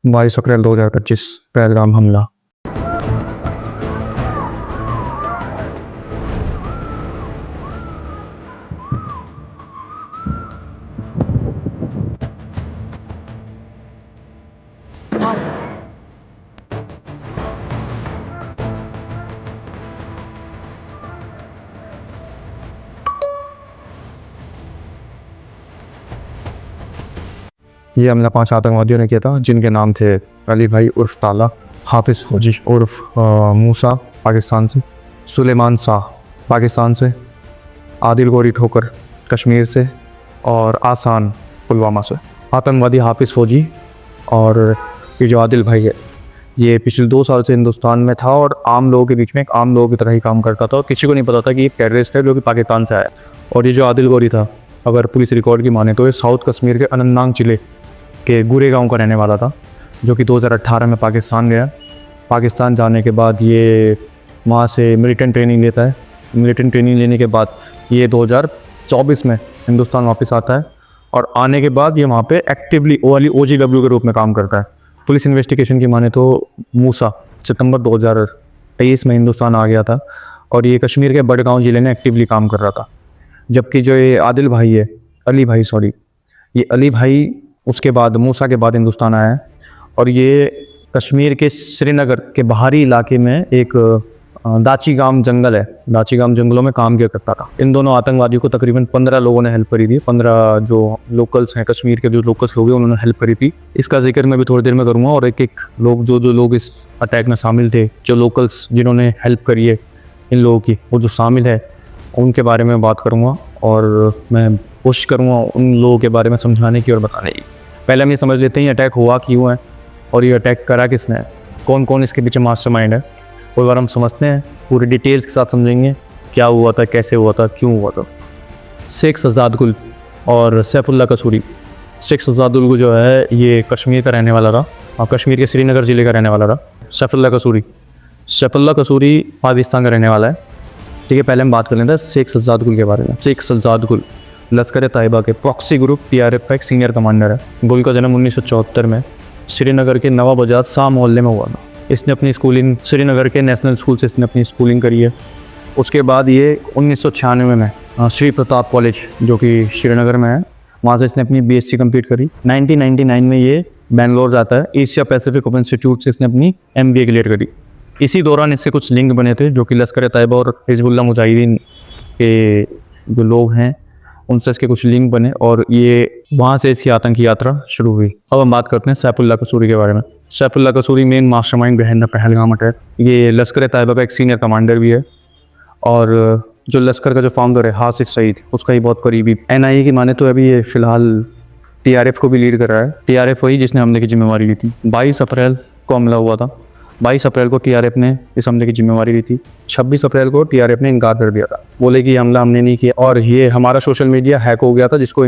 22 अप्रैल 2025 पहलगाम हमला। ये हमला 5 आतंकवादियों ने किया था, जिनके नाम थे अली भाई उर्फ ताला, हाफिज़ फौजी उर्फ मूसा पाकिस्तान से, सुलेमान शाह पाकिस्तान से, आदिल गोरी ठोकर कश्मीर से और आसान पुलवामा से। आतंकवादी हाफिज़ फौजी और ये जो आदिल भाई है, ये पिछले 2 साल से हिंदुस्तान में था और आम लोगों के बीच में एक आम लोगों की तरह ही काम करता था और किसी को नहीं पता था कि ये टेररिस्ट है जो कि पाकिस्तान से आया। और ये जो आदिल गोरी था, अगर पुलिस रिकॉर्ड की माने तो ये साउथ कश्मीर के अनंतनाग जिले के गुरे गांव का रहने वाला था, जो कि 2018 में पाकिस्तान गया। पाकिस्तान जाने के बाद ये वहाँ से मिलिटेंट ट्रेनिंग लेता है। मिलिटेंट ट्रेनिंग लेने के बाद ये 2024 में हिंदुस्तान वापस आता है और आने के बाद ये वहाँ पे एक्टिवली OGW के रूप में काम करता है। पुलिस इन्वेस्टिगेशन की माने तो मूसा सितंबर 2023 में हिंदुस्तान आ गया था और ये कश्मीर के बडगांव ज़िले में एक्टिवली काम कर रहा था। जबकि जो ये आदिल भाई है, ये अली भाई उसके बाद मूसा के बाद हिंदुस्तान आया है और ये कश्मीर के श्रीनगर के बाहरी इलाके में एक दाचीगाम जंगल है, दाचीगाम जंगलों में काम किया करता था। इन दोनों आतंकवादियों को तकरीबन 15 लोगों ने हेल्प करी थी। 15 जो लोकल्स हैं, कश्मीर के जो लोकल्स लोग हैं, उन्होंने हेल्प करी थी। इसका जिक्र मैं भी थोड़ी देर में करूँगा और एक एक लोग जो लोग इस अटैक में शामिल थे, जो लोकल्स जिन्होंने हेल्प करी है इन लोगों की, वो जो शामिल है उनके बारे में बात करूँगा और मैं कोशिश करूँगा उन लोगों के बारे में समझाने की और बताने की। पहले हम ये समझ लेते हैं अटैक हुआ क्यों है और ये अटैक करा किसने है, कौन कौन इसके पीछे मास्टरमाइंड है। कोई बार हम समझते हैं, पूरी डिटेल्स के साथ समझेंगे क्या हुआ था, कैसे हुआ था, क्यों हुआ था। शेख शहजाद गुल और सैफुल्ला कसूरी। शेख शहजाद गुल जो है ये कश्मीर का रहने वाला था और कश्मीर के श्रीनगर ज़िले का रहने वाला था। सैफुल्ला कसूरी पाकिस्तान का रहने वाला है। ठीक है, पहले हम बात कर लेते हैं शेख शहजाद गुल के बारे में। शेख शहजाद गुल लश्कर तैयबा के प्रॉक्सी ग्रुप TRF का एक सीनियर कमांडर है। गुल का जन्म 1974 में श्रीनगर के नवाबाजाद शाह मोहल्ले में हुआ था। इसने अपनी स्कूलिंग श्रीनगर के नेशनल स्कूल से इसने अपनी स्कूलिंग करी है। उसके बाद ये 1996 में श्री प्रताप कॉलेज जो कि श्रीनगर में है, वहाँ से इसने अपनी BSc कंप्लीट करी। 1999 में ये बेंगलोर जाता है। एशिया पैसिफिक ओपन इंस्टीट्यूट से इसने अपनी MBA क्लियर करी। इसी दौरान इससे कुछ लिंक बने थे जो कि लश्कर तैयबा और हिजबुल्लाह मुजाहिदीन के जो लोग हैं उनसे इसके कुछ लिंक बने और ये वहाँ से इसकी आतंकी यात्रा शुरू हुई। अब हम बात करते हैं सैफुल्ला कसूरी के बारे में। Saifullah Kasuri main mastermind behind the Pahalgam attack. ये लश्कर तैयबा का एक सीनियर कमांडर भी है और जो लश्कर का जो फाउंडर है हासिफ सईद, उसका ही बहुत करीबी। NIA की माने तो अभी ये फिलहाल TRF को भी लीड कर रहा है। TRF वही जिसने हमले की जिम्मेवारी ली थी। 22 अप्रैल को हमला हुआ था। 22 अप्रैल को TRF ने इस हमले की जिम्मेवारी ली थी। 26 अप्रैल को TRF ने इनकार कर दिया था, बोले कि हमला हमने नहीं किया और ये हमारा सोशल मीडिया हैक हो गया था जिसको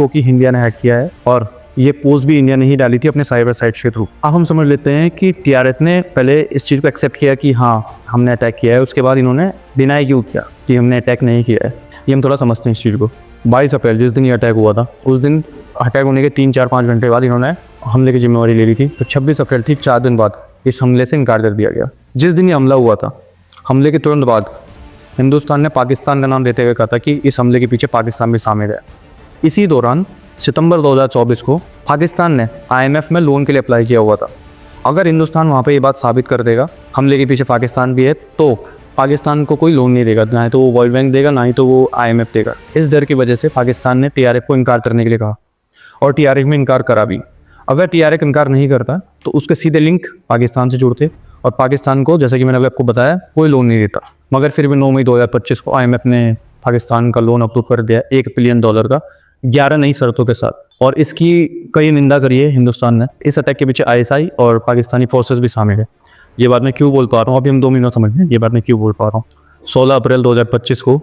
कि इंडिया ने हैक किया है और ये पोस्ट भी इंडिया ने ही डाली थी अपने साइबर साइट्स के थ्रू। अब हम समझ लेते हैं कि TRF ने पहले इस चीज़ को एक्सेप्ट किया कि हाँ हमने अटैक किया है, उसके बाद इन्होंने डिनाई क्यों किया कि हमने अटैक नहीं किया है। ये हम थोड़ा समझते हैं इस चीज़ को। 22 अप्रैल जिस दिन ये अटैक हुआ था, उस दिन अटैक होने के 3-4-5 घंटे बाद इन्होंने हमले की जिम्मेवारी ले ली थी। तो 26 अप्रैल ठीक 4 दिन बाद इस हमले से इनकार कर दिया गया। जिस दिन ये हमला हुआ था, हमले के तुरंत बाद हिंदुस्तान ने पाकिस्तान का नाम देते हुए कहा था कि इस हमले के पीछे पाकिस्तान भी शामिल है। इसी दौरान सितंबर 2024 को पाकिस्तान ने IMF में लोन के लिए अप्लाई किया हुआ था। अगर हिंदुस्तान वहाँ पे ये बात साबित कर देगा हमले के पीछे पाकिस्तान भी है, तो पाकिस्तान को कोई लोन नहीं देगा, ना ही तो वो वर्ल्ड बैंक देगा, ना ही तो वो IMF देगा। इस डर की वजह से पाकिस्तान ने TRF को इनकार करने के लिए कहा और TRF में इनकार करा भी। अगर TRF इनकार नहीं करता तो उसके सीधे लिंक पाकिस्तान से जुड़ते और पाकिस्तान को, जैसे कि मैंने अभी आपको बताया, कोई लोन नहीं देता। मगर फिर भी 9 मई 2025 को IMF ने पाकिस्तान का लोन अप्रूव कर दिया $1 बिलियन का 11 नई शर्तों के साथ। और इसकी कई निंदा करी है हिंदुस्तान ने। इस अटैक के पीछे ISI और पाकिस्तानी फोर्सेस भी शामिल है। ये बात मैं क्यों बोल पा रहा हूँ, अभी हम 2 मिनट समझ लें ये बात मैं क्यों बोल पा रहा हूँ। 16 अप्रैल 2025 को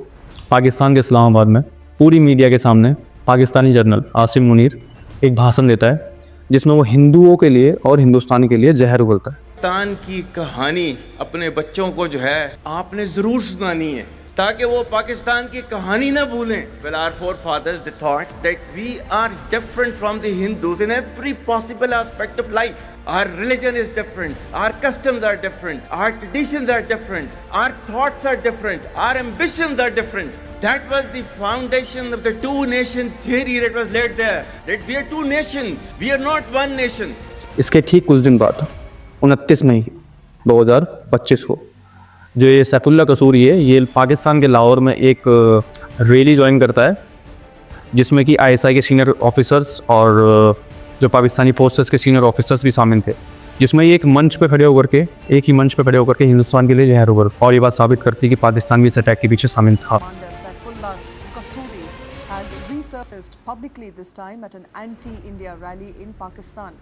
पाकिस्तान के इस्लामाबाद में पूरी मीडिया के सामने पाकिस्तानी जनरल आसिम मुनीर एक भाषण देता है जिसमें वो हिंदुओं के लिए और हिंदुस्तान के लिए जहर उगलता है। पाकिस्तान की कहानी अपने बच्चों को जो है आपने जरूर सुनानी है। ताकि वो पाकिस्तान की कहानी ना भूलें. Well, our forefathers they thought that we are different from the Hindus in every possible aspect of life. Our religion is different, our customs are different, our traditions are different, our thoughts are different, our ambitions are different. That was the foundation of the two nation theory that was laid there. That we are two nations, we are not one nation. इसके ठीक कुछ दिन बाद 29 मई 2025 को जो ये सैफुल्ला कसूरी है, ये पाकिस्तान के लाहौर में एक रैली ज्वाइन करता है जिसमें कि आईएसआई के सीनियर ऑफिसर्स और जो पाकिस्तानी फोर्सेस के सीनियर ऑफिसर्स भी शामिल थे, जिसमें ये एक मंच पे खड़े होकर के हिंदुस्तान के लिए जहर उभर और ये बात साबित करती है कि पाकिस्तान भी इस अटैक के पीछे शामिल था। Saifullah Qasuri has resurfaced publicly this time at an anti-India rally in Pakistan.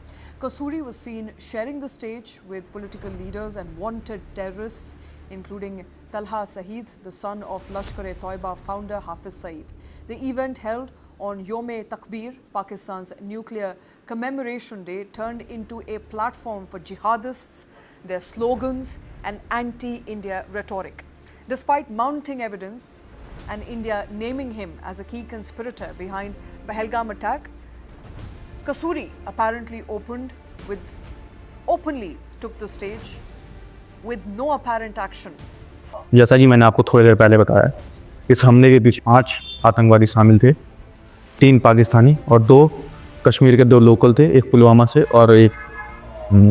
Qasuri was seen sharing the stage with political leaders and wanted terrorists, including Talha Saeed, the son of Lashkar-e-Toiba founder Hafiz Saeed. The event held on Yom-e-Takbir, Pakistan's nuclear commemoration day, turned into a platform for jihadists, their slogans and anti-India rhetoric. Despite mounting evidence and India naming him as a key conspirator behind Pahalgam attack, Qasuri apparently openly took the stage with no apparent action. जैसा कि मैंने आपको थोड़ी देर पहले बताया, इस हमले के बीच 5 आतंकवादी शामिल थे, 3 पाकिस्तानी और 2 कश्मीर के 2 लोकल थे, एक पुलवामा से और एक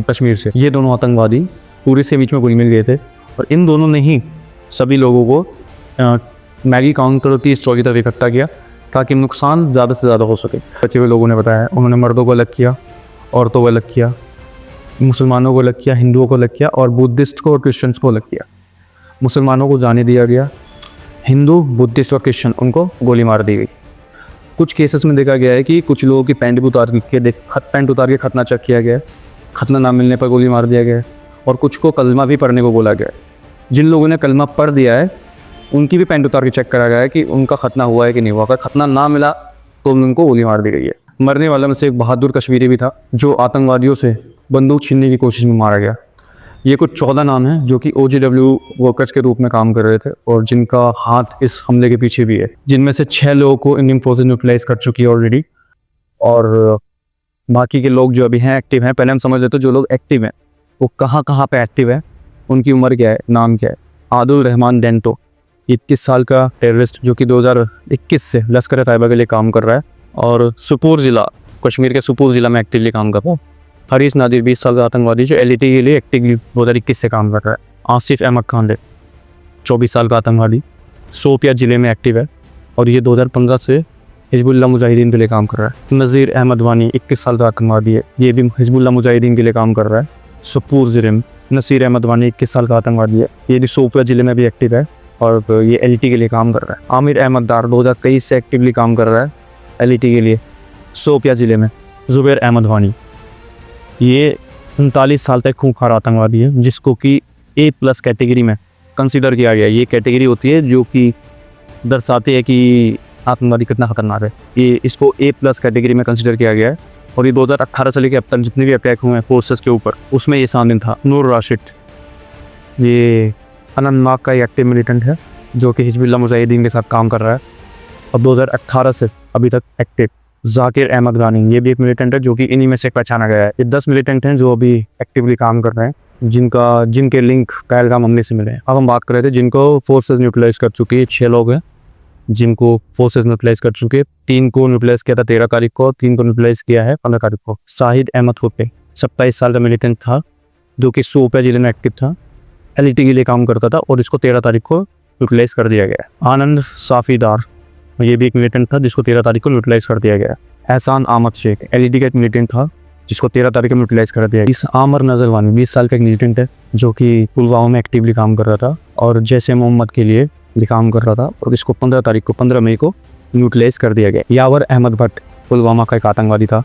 कश्मीर से। ये दोनों आतंकवादी पूरी से बीच में घुल मिल गए थे और इन दोनों ने ही सभी लोगों को मैगी काउंटर 30 चौकी तक इकट्ठा किया ताकि नुकसान ज़्यादा से ज़्यादा हो सके। बचे हुए लोगों ने बताया उन्होंने मर्दों को अलग किया, औरतों को अलग किया, मुसलमानों को अलग किया, हिंदुओं को अलग किया और बुद्धिस्ट को और क्रिश्चियंस को अलग किया। मुसलमानों को जाने दिया गया, हिंदू, बुद्धिस्ट और क्रिश्चियन उनको गोली मार दी गई। कुछ केसेस में देखा गया है कि कुछ लोगों की पैंट उतार के खतना चेक किया गया, खतना ना मिलने पर गोली मार दिया गया और कुछ को कलमा भी पढ़ने को बोला गया। जिन लोगों ने कलमा पढ़ दिया है उनकी भी पैंट उतार के चेक करा गया है कि उनका खतना हुआ है कि नहीं हुआ। अगर खतना ना मिला तो उनको गोली मार दी गई है। मरने वाला में से एक बहादुर कश्मीरी भी था जो आतंकवादियों से बंदूक छीनने की कोशिश में मारा गया। ये कुछ 14 नाम हैं जो कि OGW वर्कर्स के रूप में काम कर रहे थे और जिनका हाथ इस हमले के पीछे भी है, जिनमें से 6 लोगों को इंडियन फोर्सेस न्यूट्रलाइज कर चुकी है ऑलरेडी और बाकी के लोग जो अभी हैं एक्टिव हैं। पहले हम समझ लेते जो लोग एक्टिव हैं वो कहाँ पे एक्टिव है, उनकी उम्र क्या है, नाम क्या है। आदिल रहमान डेंटो 21 साल का टेररिस्ट जो कि 2021 से लश्कर-ए-तैयबा के लिए काम कर रहा है और सुपोर ज़िला, कश्मीर के सुपोर ज़िला में एक्टिवली काम कर रहा है। हरीश नादिर 20 साल का आतंकवादी जो LET के लिए एक्टिवली 2021 से काम कर रहा है। आसिफ अहमद खान 24 साल का आतंकवादी शोपिया ज़िले में एक्टिव है और ये 2015 से हिजबुल्लाह मुजाहिदीन के लिए काम कर रहा है। नज़ीर अहमद वानी 21 साल का आतंकवादी है, ये भी हिजबुल्लाह मुजाहिदीन के लिए काम कर रहा है सुपोर ज़िले में। नसीर अहमद वानी 21 साल का आतंकवादी है, ये भी शोपिया ज़िले में भी एक्टिव है और ये LET के लिए काम कर रहा है। आमिर अहमद दार 2023 से एक्टिवली काम कर रहा है LET के लिए शोपिया ज़िले में। ज़ुबैर अहमद वानी ये 39 साल तक खूंखार आतंकवादी है जिसको कि A+ कैटेगरी में कंसीडर किया गया है। ये कैटेगरी होती है जो कि दर्शाती है कि आतंकवादी कितना खतरनाक है। ये इसको A+ कैटेगरी में कंसीडर किया गया है और ये 2018 से लेकर अब तक जितने भी अटैक हुए हैं फोर्सेस के ऊपर उसमें ये शामिल था। नूर राशिद ये अनंतनाग का एक्टिव मिलिटेंट है जो कि हिजबुल्लाह मुजाहिदीन के साथ काम कर रहा है और 2018 से अभी तक एक्टिव। जाकिर अहमद गानी ये भी एक मिलिटेंट है जो कि इन्हीं में से पहचाना गया है। ये 10 मिलिटेंट हैं जो अभी एक्टिवली काम कर रहे हैं जिनके लिंक पहलगाम हमले से मिले हैं। अब हम बात कर रहे थे जिनको फोर्सेस न्यूट्रलाइज कर चुकी है। 6 लोग हैं जिनको फोर्सेस न्यूट्रलाइज कर चुके हैं। 3 को न्यूट्रलाइज किया था 13 तारीख को, 3 को न्यूट्रलाइज किया है 15 तारीख को। शाहिद अहमद होपे 27 साल का मिलिटेंट था जो कि शोपिया जिले में एक्टिव था, LET के लिए काम करता था और इसको 13 तारीख को न्यूट्रलाइज कर दिया गया है। आनंद साफीदार ये भी एक मिलिटेंट था जिसको 13 तारीख को न्यूट्रलाइज कर दिया गया है। एहसान अहमद शेख LET का एक मिलिटेंट था जिसको 13 तारीख को न्यूट्रलाइज कर दिया गया। आमर नजरवानी 20 साल का एक मिलिटेंट है जो कि पुलवामा में एक्टिवली काम कर रहा था और जैसे मोहम्मद के लिए भी काम कर रहा था और इसको 15 मई को न्यूट्रलाइज कर दिया गया। यावर अहमद भट्ट पुलवामा का एक आतंकवादी था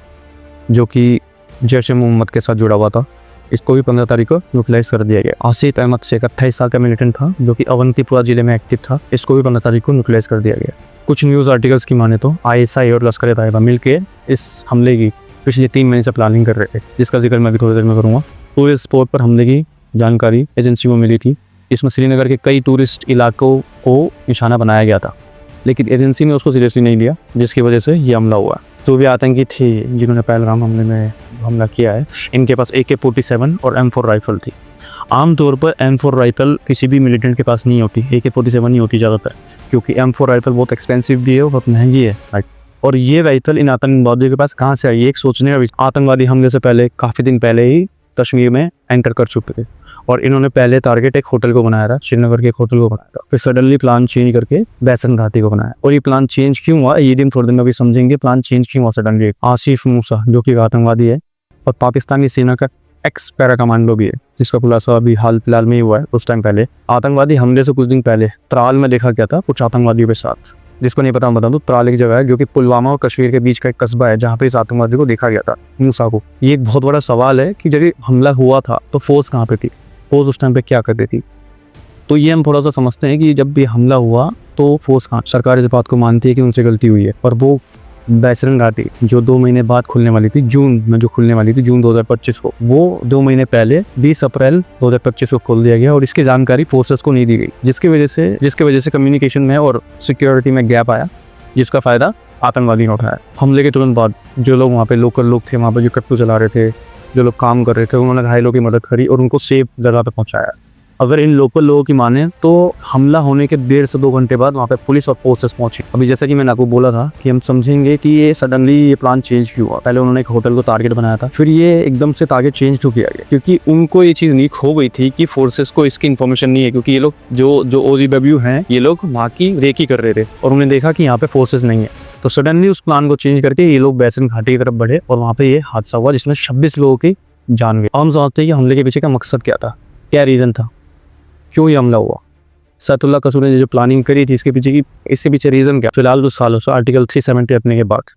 जो कि जैसे मोहम्मद के साथ जुड़ा हुआ था, इसको भी 15 तारीख को न्यूट्रलाइज कर दिया गया। आसिफ अहमद शेख 28 साल का मिलिटेंट था जो कि अवंतीपुरा जिले में एक्टिव था, इसको भी 15 तारीख को न्यूट्रलाइज कर दिया गया। कुछ न्यूज़ आर्टिकल्स की माने तो ISI और लश्कर-ए-तैयबा मिलकर इस हमले की पिछले 3 महीने से प्लानिंग कर रहे थे जिसका जिक्र मैं अभी थोड़ी देर में करूँगा। पूरे स्पॉट पर हमले की जानकारी एजेंसी को मिली थी इसमें श्रीनगर के कई टूरिस्ट इलाकों को निशाना बनाया गया था, लेकिन एजेंसी ने उसको सीरियसली नहीं लिया, जिसकी वजह से ये हमला हुआ। जो भी आतंकी थे जिन्होंने पहलगाम हमले में हमला किया है, इनके पास AK-47 और M4 राइफल थी। आमतौर पर M4 राइफल किसी भी मिलिटेंट के पास नहीं होती, AK-47 नहीं होती ज़्यादातर, क्योंकि M4 राइफल बहुत एक्सपेंसिव भी है और बहुत महंगी है, राइट। और ये राइफल इन आतंकवादियों के पास कहाँ से आई, एक सोचने का विषय। आतंकवादी हमले से पहले काफ़ी दिन पहले ही कश्मीर में एंटर कर चुके थे और इन्होंने पहले टारगेट एक होटल को बनाया था, श्रीनगर के एक होटल को बनाया था। फिर सडनली प्लान चेंज करके बैसन घाटी को बनाया। और ये प्लान चेंज क्यों हुआ, ये दिन थोड़े दिन में भी समझेंगे प्लान चेंज क्यों हुआ सडनली। आसिफ मूसा जो कि आतंकवादी है और पाकिस्तानी सेना का एक्स पैरा कमांडो भी है, जिसका खुलासा अभी हाल फिलहाल में ही हुआ है। उस टाइम पहले आतंकवादी हमले से कुछ दिन पहले त्राल में देखा गया था कुछ आतंकवादियों के साथ। जिसको नहीं पता मैं बता दूं, त्राल एक जगह है जो कि पुलवामा और कश्मीर के बीच का एक कस्बा है, जहाँ पे इस आतंकवादी को देखा गया था, मूसा को। ये एक बहुत बड़ा सवाल है कि जब हमला हुआ था तो फोर्स कहाँ पे थी, फोर्स उस टाइम पे क्या करती थी। तो ये हम थोड़ा सा समझते हैं कि जब भी हमला हुआ तो फोर्स कहाँ। सरकार इस बात को मानती है कि उनसे गलती हुई है, और वो बैसन घाटी जो 2 महीने बाद खुलने वाली थी, जून में जो खुलने वाली थी, जून 2025 को, वो 2 महीने पहले 20 अप्रैल 2025 को खोल दिया गया और इसकी जानकारी फोर्सेस को नहीं दी गई, जिसकी वजह से कम्युनिकेशन में और सिक्योरिटी में गैप आया, जिसका फ़ायदा आतंकवादी ने उठाया। हमले के तुरंत बाद जो लोग वहाँ पे लोकल लोग थे, वहाँ पे जो कट्टू चला रहे थे, जो लोग काम कर रहे थे, उन्होंने घायलों की मदद करी और उनको सेफ जगह पे पहुँचाया। अगर इन लोकल लोगों की माने तो हमला होने के 1.5 से 2 घंटे बाद वहाँ पे पुलिस और फोर्सेस पहुंची। अभी जैसा कि मैंने आपको बोला था कि हम समझेंगे कि ये सडनली ये प्लान चेंज क्यों हुआ। पहले उन्होंने एक होटल को टारगेट बनाया था, फिर ये एकदम से टारगेट चेंज क्यों किया गया, क्योंकि उनको ये चीज़ लीक हो गई थी कि फोर्सेस को इसकी इन्फॉर्मेशन नहीं है, क्योंकि ये लोग जो OGW हैं, ये लोग वहाँ की रेकी कर रहे थे और उन्हें देखा कि यहाँ पे फोर्सेस नहीं है। तो सडनली उस प्लान को चेंज करके ये लोग बैसन घाटी की तरफ बढ़े और वहाँ पे ये हादसा हुआ, जिसमें 26 लोगों की जान गई। हम समझते हैं कि हमले के पीछे का मकसद क्या था, क्या रीज़न था, क्यों ये हमला हुआ। सैफुल्लाह कसूरी ने जो प्लानिंग करी थी, इसके पीछे रीज़न क्या। फिलहाल कुछ सालों से आर्टिकल 370 हटने के बाद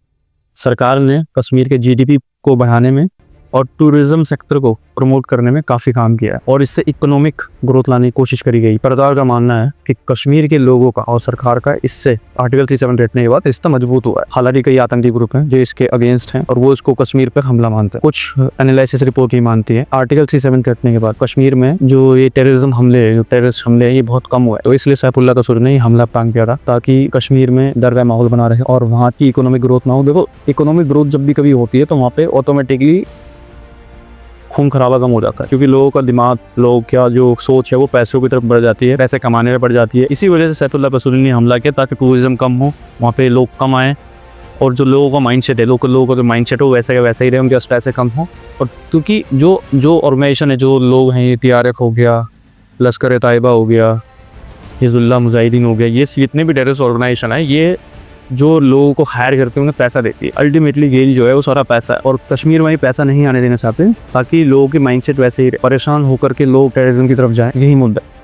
सरकार ने कश्मीर के GDP को बढ़ाने में और टूरिज्म सेक्टर को प्रमोट करने में काफ़ी काम किया है और इससे इकोनॉमिक ग्रोथ लाने की कोशिश करी गई। सरकार का मानना है कि कश्मीर के लोगों का और सरकार का इससे आर्टिकल 370 हटने के बाद रिश्ता मजबूत हुआ है। हालांकि कई आतंकी ग्रुप हैं जो इसके अगेंस्ट हैं और वो इसको कश्मीर पर हमला मानते हैं। कुछ एनालिसिस रिपोर्ट ही मानती है आर्टिकल 370 हटने के बाद कश्मीर में जो ये टेररिस्ट हमले हैं ये बहुत कम हुआ है। तो इसलिए सैफुल्लाह कसूरी ने हमला प्लान किया था ताकि कश्मीर में डर का माहौल बना रहे और वहाँ की इकोनॉमिक ग्रोथ ना हो। देखो, इकोनॉमिक ग्रोथ जब भी कभी होती है तो वहाँ पे ऑटोमेटिकली खून खराबा कम हो जाता है, क्योंकि लोगों का दिमाग, लोग क्या जो सोच है वो पैसों की तरफ बढ़ जाती है, पैसे कमाने में बढ़ जाती है। इसी वजह से सैफुल्लाह कसूरी ने हमला किया ताकि टूरिज्म कम हो, वहाँ पे लोग कम आएँ और जो लोगों का माइंडसेट है, लोकल लोगों का जो माइंडसेट हो वैसे का वैसा ही रहे, उनके पास पैसे कम हो। और क्योंकि जो ऑर्गेनाइजेशन है, जो लोग हैं, ये TRF हो गया, लश्कर तैयबा हो गया, हिज़्बुल्लाह मुजाहिदीन हो गया, ये जितने भी टेररिस्ट ऑर्गेनाइजेशन है, ये जो लोगों को हायर करते हैं उन्हें पैसा देती है। अल्टीमेटली गेल जो है वो सारा पैसा है और कश्मीर में ही पैसा नहीं आने देना चाहते ताकि लोगों के माइंडसेट वैसे ही परेशान होकर के लोग टेररिज्म की तरफ जाएं। यही मुद्दा है।